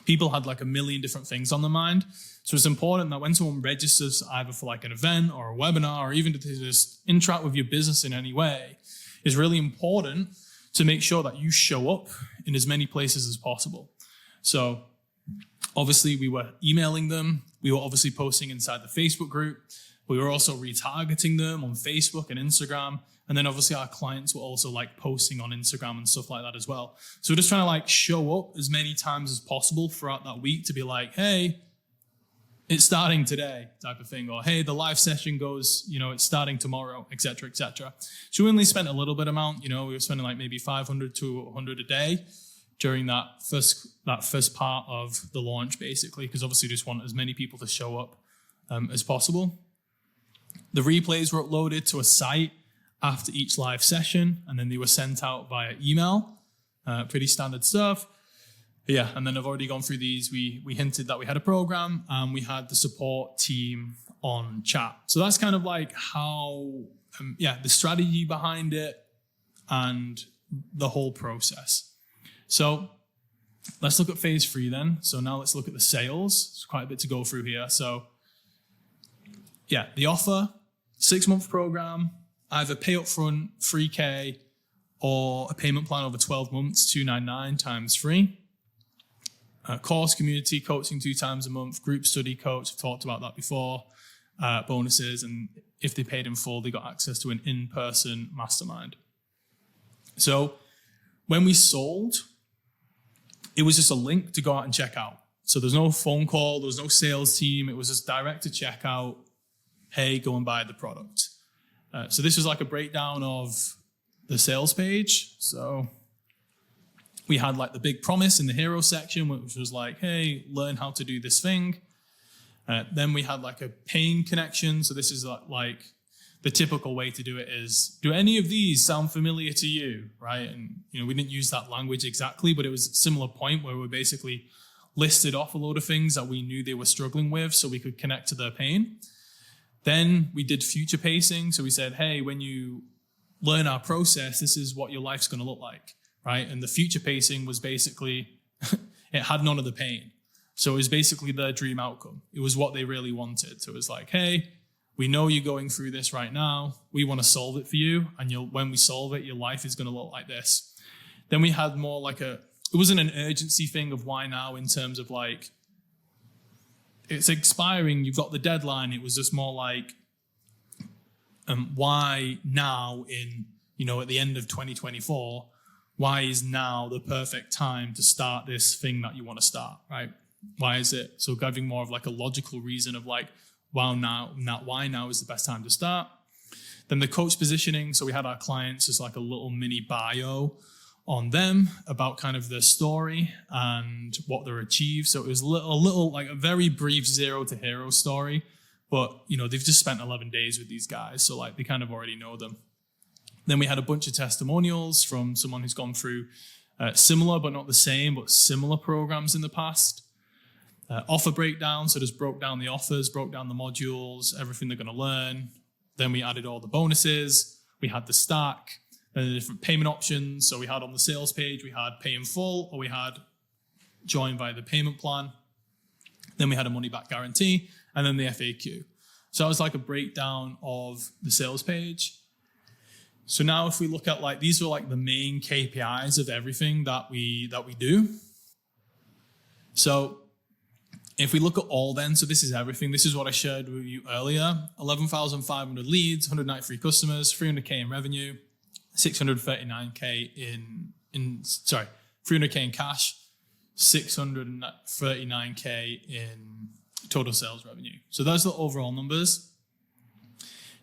Speaker 1: people had a million different things on their mind. So it's important that when someone registers either for an event or a webinar, or even to just interact with your business in any way, it's really important to make sure that you show up in as many places as possible. So obviously we were emailing them. We were obviously posting inside the Facebook group. We were also retargeting them on Facebook and Instagram. And then obviously our clients were also posting on Instagram and stuff like that as well. So we're just trying to show up as many times as possible throughout that week to be like, hey, it's starting today type of thing. Or, hey, the live session goes, it's starting tomorrow, et cetera, et cetera. So we only spent a little bit amount, we were spending maybe 500 to 100 a day during that first part of the launch, basically, because obviously we just want as many people to show up as possible. The replays were uploaded to a site after each live session, and then they were sent out via email. Pretty standard stuff. Yeah, and then I've already gone through these. We hinted that we had a program, and we had the support team on chat. So that's kind of how, the strategy behind it and the whole process. So let's look at phase 3 then. So now let's look at the sales. There's quite a bit to go through here. So the offer, 6-month program, either pay up front, 3K, or a payment plan over 12 months, 299 times 3. Course, community, coaching 2 times a month, group study coach, I've talked about that before, bonuses, and if they paid in full, they got access to an in-person mastermind. So when we sold, it was just a link to go out and check out. So there's no phone call, there was no sales team, it was just direct to checkout, hey, go and buy the product. So this was a breakdown of the sales page. So we had the big promise in the hero section, which was hey, learn how to do this thing. Then we had a paying connection. So this is the typical way to do it is, do any of these sound familiar to you, right? And we didn't use that language exactly, but it was a similar point where we basically listed off a load of things that we knew they were struggling with so we could connect to their pain. Then we did future pacing. So we said, hey, when you learn our process, this is what your life's going to look like, right? And the future pacing was basically, it had none of the pain. So it was basically their dream outcome. It was what they really wanted. So it was hey, we know you're going through this right now. We want to solve it for you. And when we solve it, your life is going to look like this. Then we had more it wasn't an urgency thing of why now in terms of it's expiring, you've got the deadline. It was just more why now in, at the end of 2024, why is now the perfect time to start this thing that you want to start, right? Why is it? So giving more of a logical reason of why now is the best time to start. Then the coach positioning. So we had our clients as a little mini bio on them about kind of their story and what they're achieved. So it was a little a very brief 0 to hero story, but they've just spent 11 days with these guys, so like they kind of already know them. Then we had a bunch of testimonials from someone who's gone through similar but not the same, but similar programs in the past. Offer breakdown, so just broke down the offers, broke down the modules, everything they're going to learn. Then we added all the bonuses. We had the stack, then the different payment options. So we had on the sales page, we had pay in full, or we had join via the payment plan. Then we had a money back guarantee, and then the FAQ. So that was like a breakdown of the sales page. So now if we look at like, these are like the main KPIs of everything that we do. So if we look at all then, so this is everything. This is what I shared with you earlier. 11,500 leads, 193 customers, 300K in revenue, 639K sorry, 300K in cash, 639K in total sales revenue. So those are the overall numbers.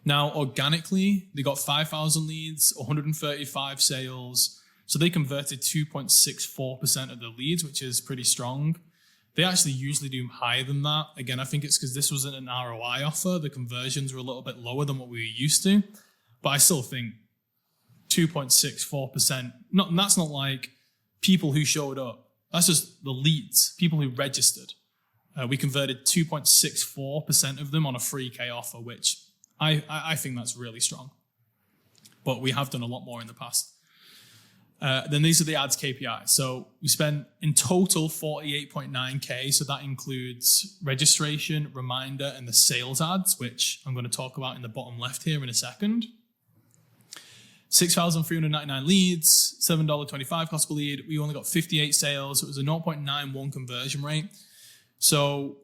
Speaker 1: Now, organically, they got 5,000 leads, 135 sales. So they converted 2.64% of the leads, which is pretty strong. They actually usually do higher than that. Again, I think it's because this wasn't an ROI offer. The conversions were a little bit lower than what we were used to. But I still think 2.64%, that's not like people who showed up. That's just the leads, people who registered. We converted 2.64% of them on a free K offer, which I think that's really strong. But we have done a lot more in the past. Then these are the ads KPIs. So we spent in total 48.9K. So that includes registration, reminder, and the sales ads, which I'm going to talk about in the bottom left here in a second. 6,399 leads, $7.25 cost per lead. We only got 58 sales. So it was a 0.91 conversion rate. So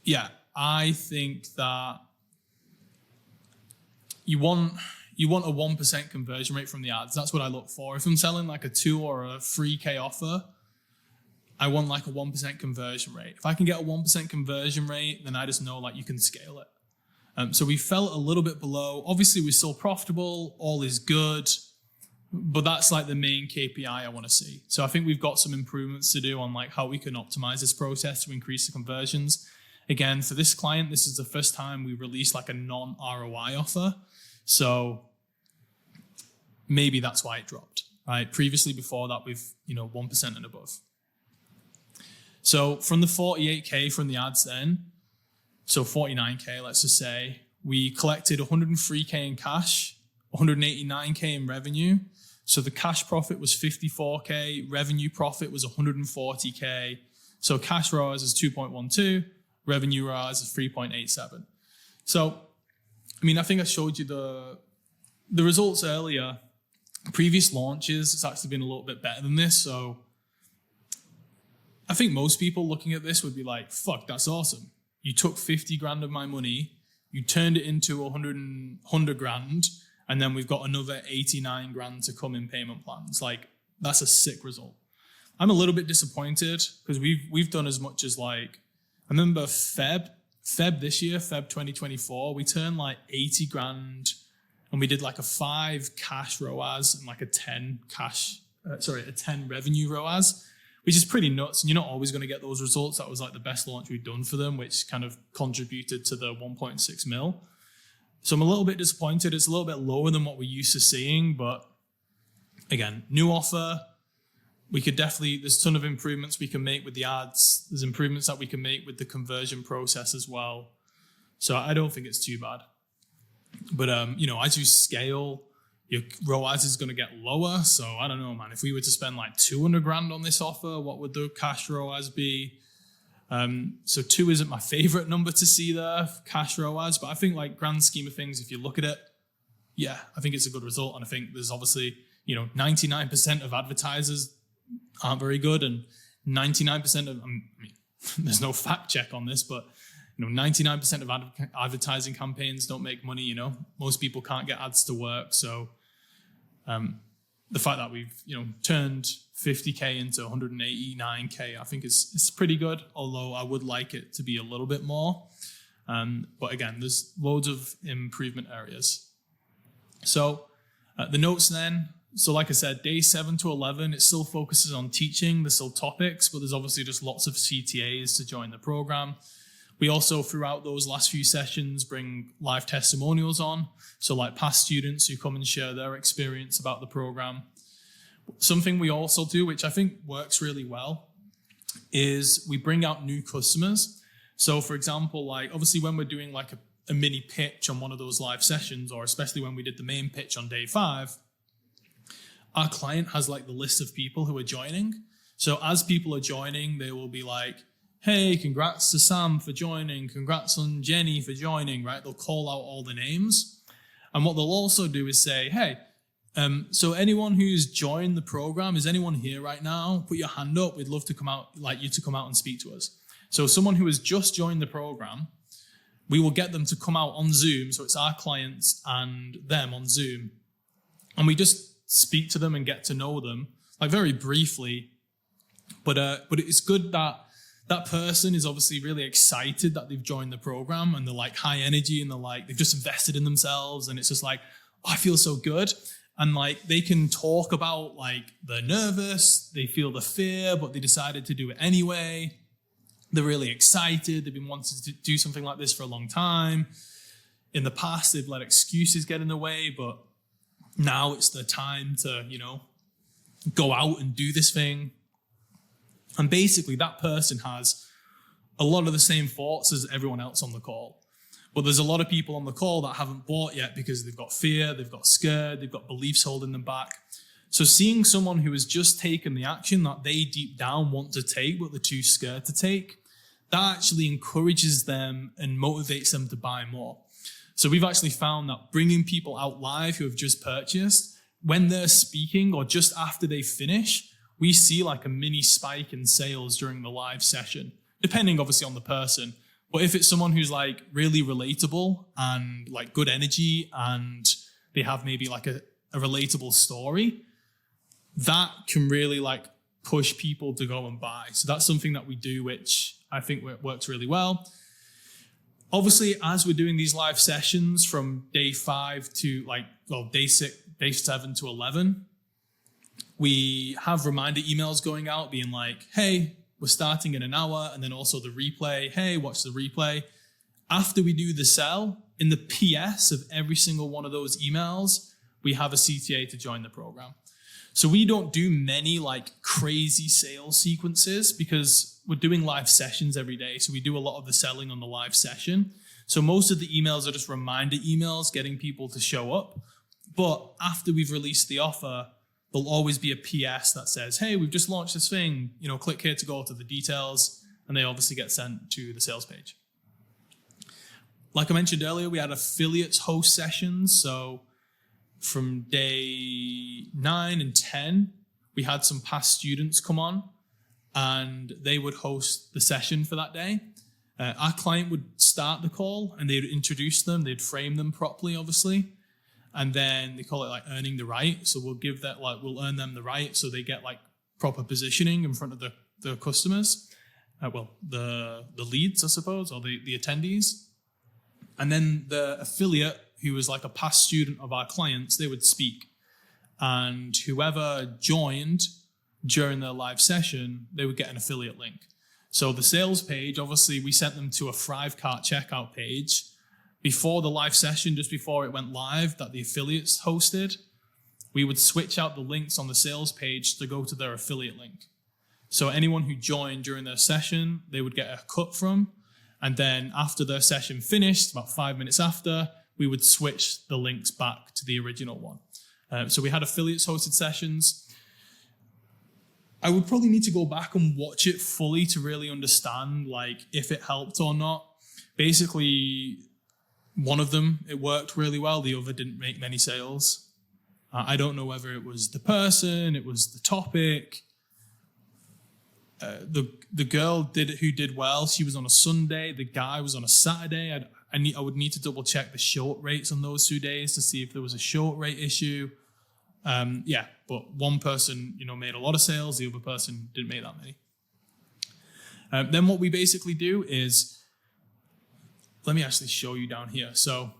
Speaker 1: yeah, I think that you want a 1% conversion rate from the ads. That's what I look for. If I'm selling like a 2 or a 3K offer, I want like a 1% conversion rate. If I can get a 1% conversion rate, then I just know like you can scale it. So we fell a little bit below. Obviously, we're still profitable. All is good. But that's like the main KPI I want to see. So I think we've got some improvements to do on like how we can optimize this process to increase the conversions. Again, for this client, this is the first time we released like a non-ROI offer. So maybe that's why it dropped, right? Previously, before that, we've, 1% and above. So from the 48K from the ads then, so 49K, let's just say, we collected 103K in cash, 189K in revenue. So the cash profit was 54K, revenue profit was 140K. So cash ROAS is 2.12, revenue ROAS is 3.87. So, I think I showed you the results earlier. Previous launches, it's actually been a little bit better than this. So I think most people looking at this would be like, fuck, that's awesome. You took 50 grand of my money, you turned it into 100 grand, and then we've got another 89 grand to come in payment plans. Like, that's a sick result. I'm a little bit disappointed because we've done as much as like, I remember Feb this year, Feb 2024, we turned like 80 grand and we did like a 5 cash ROAS and like a 10 revenue ROAS, which is pretty nuts. And you're not always going to get those results. That was like the best launch we've done for them, which kind of contributed to the 1.6 mil. So I'm a little bit disappointed. It's a little bit lower than what we're used to seeing, but again, new offer. We could definitely, there's a ton of improvements we can make with the ads. There's improvements that we can make with the conversion process as well. So I don't think it's too bad. But, as you scale, your ROAS is going to get lower. So I don't know, man. If we were to spend like 200 grand on this offer, what would the cash ROAS be? So 2 isn't my favorite number to see there, cash ROAS. But I think like grand scheme of things, if you look at it, yeah, I think it's a good result. And I think there's obviously, 99% of advertisers aren't very good, and 99% of, there's no fact check on this, but 99% of advertising campaigns don't make money. Most people can't get ads to work. So the fact that we've turned 50K into 189K, I think is pretty good. Although I would like it to be a little bit more. But again, there's loads of improvement areas. So the notes then. So like I said, day 7 to 11, it still focuses on teaching. There's still topics, but there's obviously just lots of CTAs to join the program. We also, throughout those last few sessions, bring live testimonials on. So like past students who come and share their experience about the program. Something we also do, which I think works really well, is we bring out new customers. So for example, like obviously when we're doing like a mini pitch on one of those live sessions, or especially when we did the main pitch on day 5, our client has like the list of people who are joining. So as people are joining, they will be like, hey, congrats to Sam for joining, congrats on Jenny for joining, right? They'll call out all the names. And what they'll also do is say, hey, so anyone who's joined the program, is anyone here right now? Put your hand up. We'd love to come out, like you to come out and speak to us. So someone who has just joined the program, we will get them to come out on Zoom. So it's our clients and them on Zoom. And we just speak to them and get to know them, like very briefly. But it's good that that person is obviously really excited that they've joined the program, and they're like high energy, and they're like, they've just invested in themselves, and it's just like, oh, I feel so good. And like they can talk about like they're nervous, they feel the fear, but they decided to do it anyway. They're really excited. They've been wanting to do something like this for a long time. In the past, they've let excuses get in the way, but now it's the time to, go out and do this thing. And basically that person has a lot of the same thoughts as everyone else on the call. But there's a lot of people on the call that haven't bought yet because they've got fear, they've got scared, they've got beliefs holding them back. So seeing someone who has just taken the action that they deep down want to take, but they're too scared to take, that actually encourages them and motivates them to buy more. So we've actually found that bringing people out live who have just purchased, when they're speaking or just after they finish, we see like a mini spike in sales during the live session, depending obviously on the person. But if it's someone who's like really relatable and like good energy, and they have maybe like a relatable story, that can really like push people to go and buy. So that's something that we do, which I think works really well. Obviously, as we're doing these live sessions from day 5 to day 7 to 11, we have reminder emails going out being like, hey, we're starting in an hour, and then also the replay, hey, watch the replay. After we do the sell, in the PS of every single one of those emails, we have a CTA to join the program. So we don't do many like crazy sales sequences because we're doing live sessions every day. So we do a lot of the selling on the live session. So most of the emails are just reminder emails getting people to show up. But after we've released the offer, there'll always be a PS that says, hey, we've just launched this thing, click here to go to the details, and they obviously get sent to the sales page. Like I mentioned earlier, we had affiliates host sessions. So from day 9 and 10, we had some past students come on, and they would host the session for that day. Our client would start the call, and they'd introduce them, they'd frame them properly, obviously. And then they call it like earning the right. So we'll give that, like, we'll earn them the right so they get like proper positioning in front of the customers. The leads, I suppose, or the attendees. And then the affiliate, who was like a past student of our clients, they would speak. And whoever joined during their live session, they would get an affiliate link. So the sales page, obviously, we sent them to a Thrivecart checkout page before the live session, just before it went live, that the affiliates hosted. We would switch out the links on the sales page to go to their affiliate link. So anyone who joined during their session, they would get a cut from. And then after their session finished, about 5 minutes after, we would switch the links back to the original one. So we had affiliates hosted sessions. I would probably need to go back and watch it fully to really understand like if it helped or not. Basically, one of them, it worked really well. The other didn't make many sales. I don't know whether it was the person, it was the topic. The girl who did well, she was on a Sunday. The guy was on a Saturday. I would need to double check the short rates on those 2 days to see if there was a short rate issue. But one person, made a lot of sales. The other person didn't make that many. Then what we basically do is, let me actually show you down here. So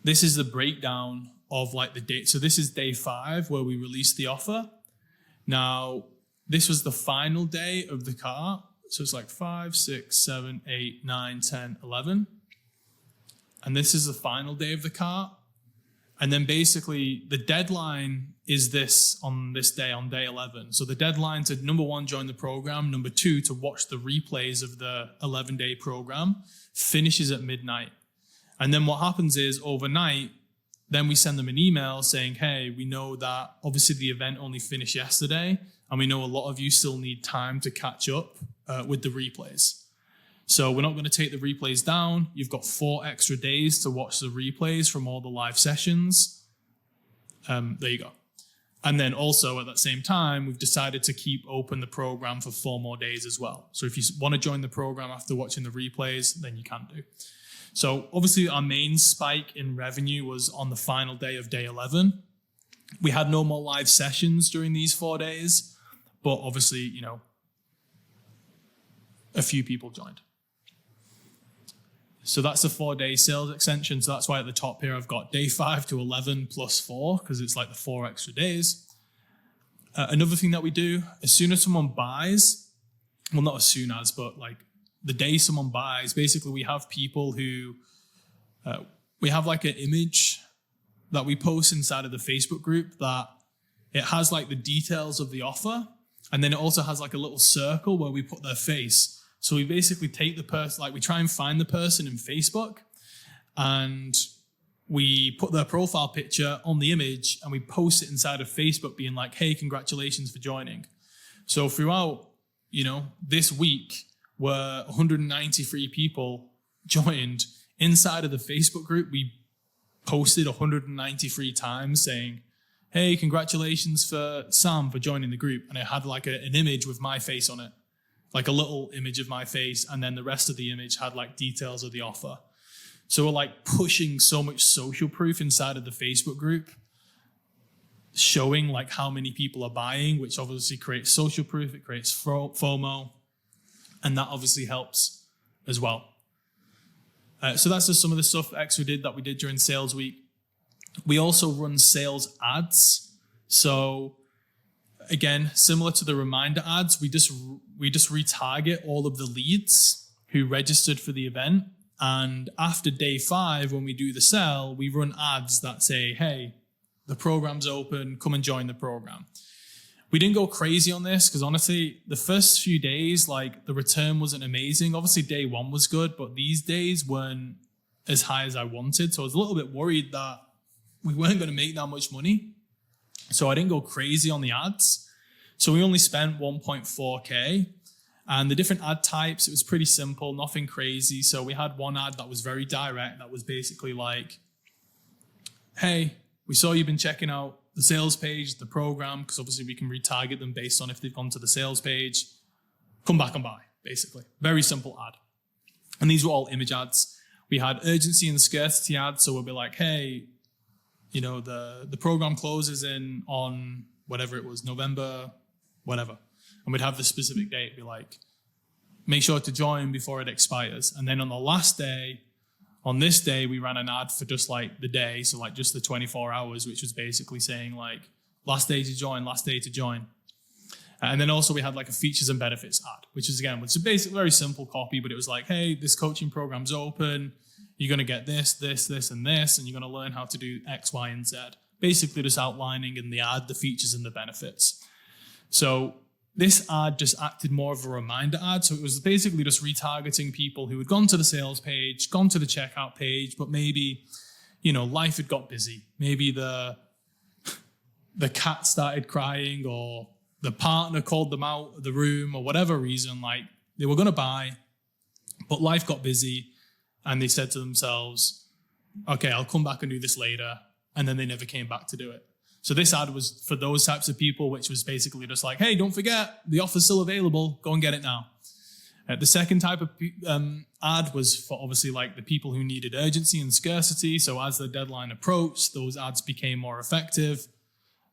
Speaker 1: this is the breakdown of like the date. So this is day 5 where we released the offer. Now, this was the final day of the cart. So it's like 5, 6, 7, 8, 9, 10, 11. And this is the final day of the cart. And then basically the deadline is this on this day, on day 11. So the deadline to, number one, join the program. Number two, to watch the replays of the 11-day program finishes at midnight. And then what happens is overnight, then we send them an email saying, hey, we know that obviously the event only finished yesterday, and we know a lot of you still need time to catch up with the replays. So we're not going to take the replays down. You've got 4 extra days to watch the replays from all the live sessions. There you go. And then also at that same time, we've decided to keep open the program for 4 more days as well. So if you want to join the program after watching the replays, then you can do. So obviously our main spike in revenue was on the final day of day 11. We had no more live sessions during these 4 days, but obviously, you know, a few people joined. So that's a 4-day sales extension. So that's why at the top here, I've got day 5 to 11 plus 4, because it's like the 4 extra days. Another thing that we do, as soon as someone buys, well, not as soon as, but like the day someone buys, basically we have people who, we have like an image that we post inside of the Facebook group that it has like the details of the offer. And then it also has like a little circle where we put their face. So we basically take the person, like we try and find the person in Facebook, and we put their profile picture on the image and we post it inside of Facebook being like, hey, congratulations for joining. So throughout, you know, this week where 193 people joined inside of the Facebook group, we posted 193 times saying, hey, congratulations for Sam for joining the group. And it had like an image with my face on it, like a little image of my face. And then the rest of the image had like details of the offer. So we're like pushing so much social proof inside of the Facebook group, showing like how many people are buying, which obviously creates social proof. It creates FOMO. And that obviously helps as well. So that's just some of the stuff Extra did that we did during sales week. We also run sales ads. So again, similar to the reminder ads, we just retarget all of the leads who registered for the event. And after day 5, when we do the sell, we run ads that say, hey, the program's open, come and join the program. We didn't go crazy on this because honestly, the first few days, like the return wasn't amazing. Obviously day 1 was good, but these days weren't as high as I wanted. So I was a little bit worried that we weren't going to make that much money. So I didn't go crazy on the ads. So we only spent 1.4K. And the different ad types, it was pretty simple, nothing crazy. So we had one ad that was very direct, that was basically like, hey, we saw you've been checking out the sales page, the program, because obviously we can retarget them based on if they've gone to the sales page. Come back and buy, basically. Very simple ad. And these were all image ads. We had urgency and scarcity ads. So we'll be like, hey, you know, the program closes in on whatever it was, November, whatever. And we'd have the specific date, be like, make sure to join before it expires. And then on the last day, on this day, we ran an ad for just like the day. So like just the 24 hours, which was basically saying like, last day to join, last day to join. And then also we had like a features and benefits ad, which is again, it's a basic, very simple copy, but it was like, hey, this coaching program's open. You're going to get this, this, this, and this, and you're going to learn how to do X, Y, and Z. Basically just outlining in the ad, the features and the benefits. So this ad just acted more of a reminder ad. So it was basically just retargeting people who had gone to the sales page, gone to the checkout page, but maybe, you know, life had got busy. Maybe the cat started crying, or the partner called them out of the room, or whatever reason, like they were going to buy, but life got busy and they said to themselves, okay, I'll come back and do this later. And then they never came back to do it. So this ad was for those types of people, which was basically just like, hey, don't forget, the offer's still available. Go and get it now. The second type of ad was for obviously like the people who needed urgency and scarcity. So as the deadline approached, those ads became more effective.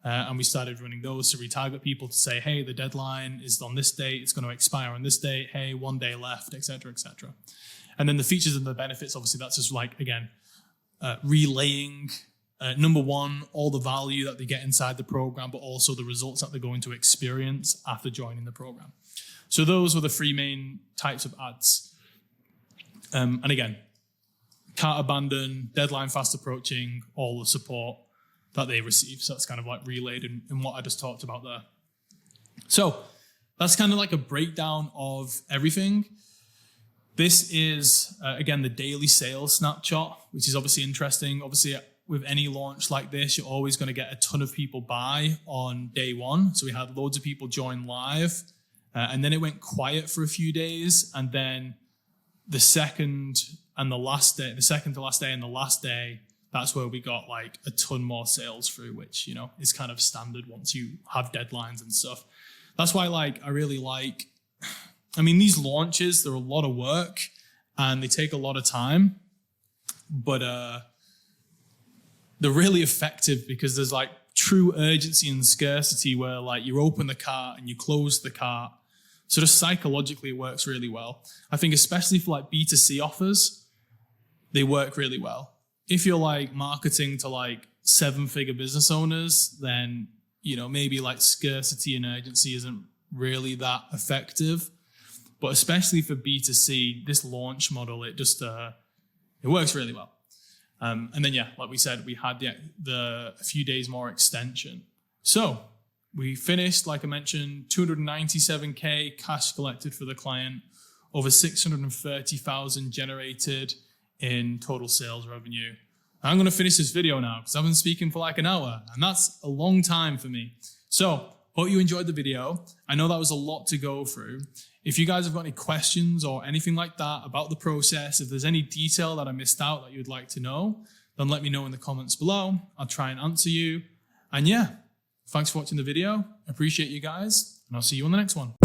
Speaker 1: And we started running those to retarget people to say, hey, the deadline is on this date. It's going to expire on this date. Hey, 1 day left, et cetera, et cetera. And then the features and the benefits, obviously that's just like, again, relaying number one, all the value that they get inside the program, but also the results that they're going to experience after joining the program. So those were the three main types of ads. And again, cart abandon, deadline fast approaching, all the support that they receive. So that's kind of like relayed in what I just talked about there. So that's kind of like a breakdown of everything. This is, again, the daily sales snapshot, which is obviously interesting. Obviously, with any launch like this, you're always going to get a ton of people buy on day one. So we had loads of people join live, and then it went quiet for a few days. And then the second to last day and the last day, that's where we got like a ton more sales through, which, you know, is kind of standard once you have deadlines and stuff. That's why I really like, I mean, these launches, they're a lot of work and they take a lot of time, but they're really effective because there's like true urgency and scarcity where like you open the cart and you close the cart. So just psychologically, it works really well. I think especially for like B2C offers, they work really well. If you're like marketing to like 7-figure business owners, then, you know, maybe like scarcity and urgency isn't really that effective. But especially for B2C, this launch model, it just, it works really well. And then, yeah, like we said, we had a few days more extension. So we finished, like I mentioned, 297K cash collected for the client, over 630,000 generated in total sales revenue. I'm going to finish this video now because I've been speaking for like an hour and that's a long time for me. So hope you enjoyed the video. I know that was a lot to go through. If you guys have got any questions or anything like that about the process, if there's any detail that I missed out that you'd like to know, then let me know in the comments below. I'll try and answer you. And yeah, thanks for watching the video. I appreciate you guys and I'll see you on the next one.